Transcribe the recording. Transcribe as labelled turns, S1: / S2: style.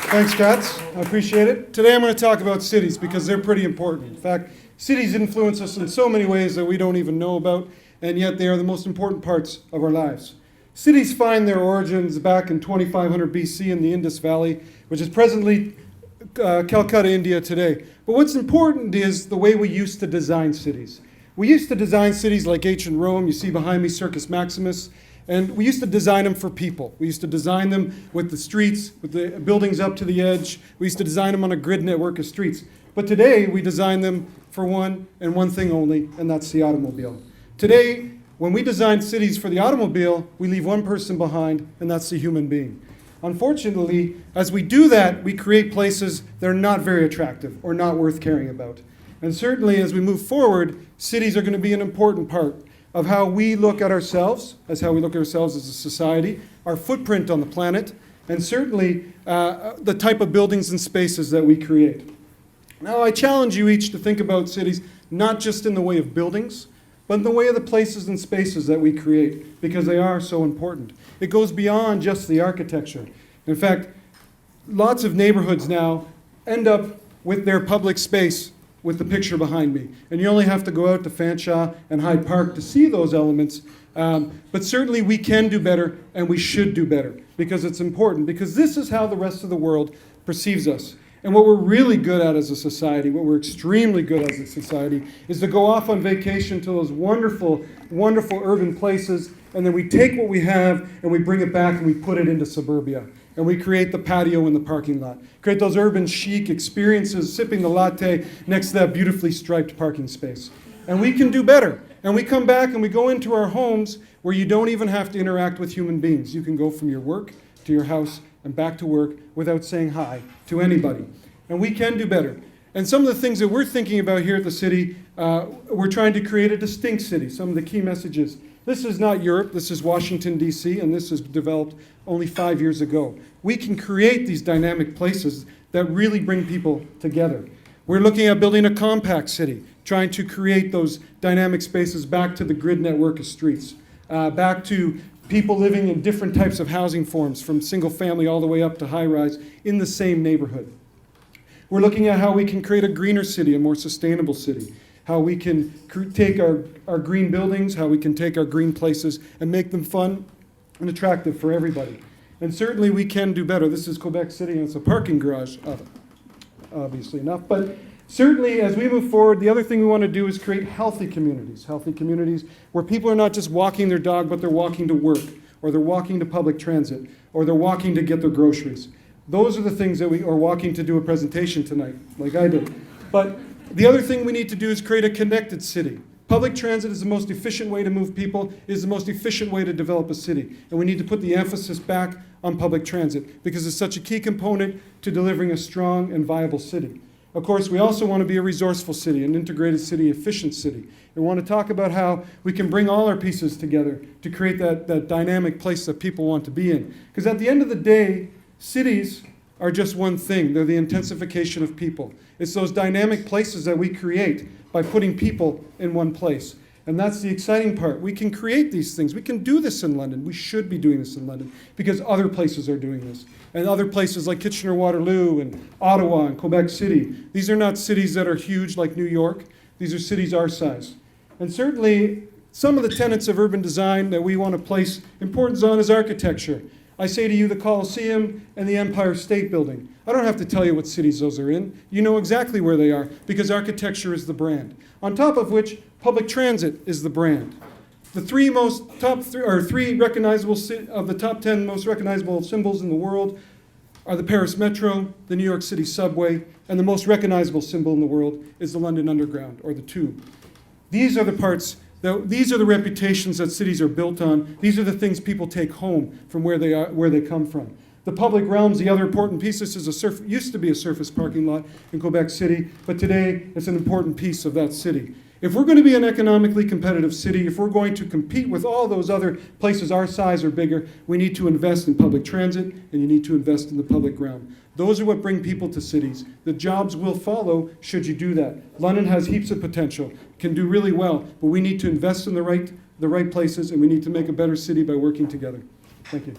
S1: Thanks, Katz. I appreciate it. Today I'm going to talk about cities because they're pretty important. In fact, cities influence us in so many ways that we don't even know about, and yet they are the most important parts of our lives. Cities find their origins back in 2500 BC in the Indus Valley, which is presently Calcutta, India today. But what's important is the way we used to design cities. We used to design cities like ancient Rome. You see behind me Circus Maximus. And we used to design them for people. We used to design them with the streets, with the buildings up to the edge. We used to design them on a grid network of streets. But today, we design them for one and one thing only, and that's the automobile. Today, when we design cities for the automobile, we leave one person behind, and that's the human being. Unfortunately, as we do that, we create places that are not very attractive or not worth caring about. And certainly, as we move forward, cities are going to be an important part of how we look at ourselves, as how we look at ourselves as a society, our footprint on the planet, and certainly the type of buildings and spaces that we create. Now, I challenge you each to think about cities not just in the way of buildings, but in the way of the places and spaces that we create, because they are so important. It goes beyond just the architecture. In fact, lots of neighborhoods now end up with their public space with the picture behind me. And you only have to go out to Fanshawe and Hyde Park to see those elements. But certainly we can do better, and we should do better, because it's important, because this is how the rest of the world perceives us. And what we're really good at as a society, what we're extremely good at as a society, is to go off on vacation to those wonderful, wonderful urban places, and then we take what we have and we bring it back and we put it into suburbia. And we create the patio in the parking lot. Create those urban chic experiences, sipping the latte next to that beautifully striped parking space. And we can do better. And we come back and we go into our homes where you don't even have to interact with human beings. You can go from your work to your house and back to work without saying hi to anybody. And we can do better. And some of the things that we're thinking about here at the city, we're trying to create a distinct city. Some of the key messages. This is not Europe, this is Washington, D.C., and this was developed only 5 years ago. We can create these dynamic places that really bring people together. We're looking at building a compact city, trying to create those dynamic spaces back to the grid network of streets, back to people living in different types of housing forms, from single family all the way up to high rise, in the same neighborhood. We're looking at how we can create a greener city, a more sustainable city. How we can take our green buildings, how we can take our green places and make them fun and attractive for everybody. And certainly we can do better. This is Quebec City, and it's a parking garage, obviously enough. But certainly as we move forward, the other thing we want to do is create healthy communities where people are not just walking their dog, but they're walking to work, or they're walking to public transit, or they're walking to get their groceries. Those are the things that or walking to do a presentation tonight, like I did. But the other thing we need to do is create a connected city. Public transit is the most efficient way to move people, is the most efficient way to develop a city. And we need to put the emphasis back on public transit because it's such a key component to delivering a strong and viable city. Of course, we also want to be a resourceful city, an integrated city, efficient city. And we want to talk about how we can bring all our pieces together to create that dynamic place that people want to be in. Because at the end of the day, cities are just one thing. They're the intensification of people. It's those dynamic places that we create by putting people in one place. And that's the exciting part. We can create these things. We can do this in London. We should be doing this in London because other places are doing this. And other places like Kitchener-Waterloo and Ottawa and Quebec City. These are not cities that are huge like New York. These are cities our size. And certainly, some of the tenets of urban design that we want to place importance on is architecture. I say to you, the Colosseum and the Empire State Building. I don't have to tell you what cities those are in. You know exactly where they are because architecture is the brand. On top of which, public transit is the brand. The three recognizable of the top 10 most recognizable symbols in the world are the Paris Metro, the New York City subway, and the most recognizable symbol in the world is the London Underground, or the Tube. These are the parts. These are the reputations that cities are built on. These are the things people take home from where they come from. The public realms, the other important piece, this is used to be a surface parking lot in Quebec City, but today it's an important piece of that city. If we're going to be an economically competitive city, if we're going to compete with all those other places our size or bigger, we need to invest in public transit and you need to invest in the public realm. Those are what bring people to cities. The jobs will follow should you do that. London has heaps of potential, can do really well, but we need to invest in the right places and we need to make a better city by working together. Thank you.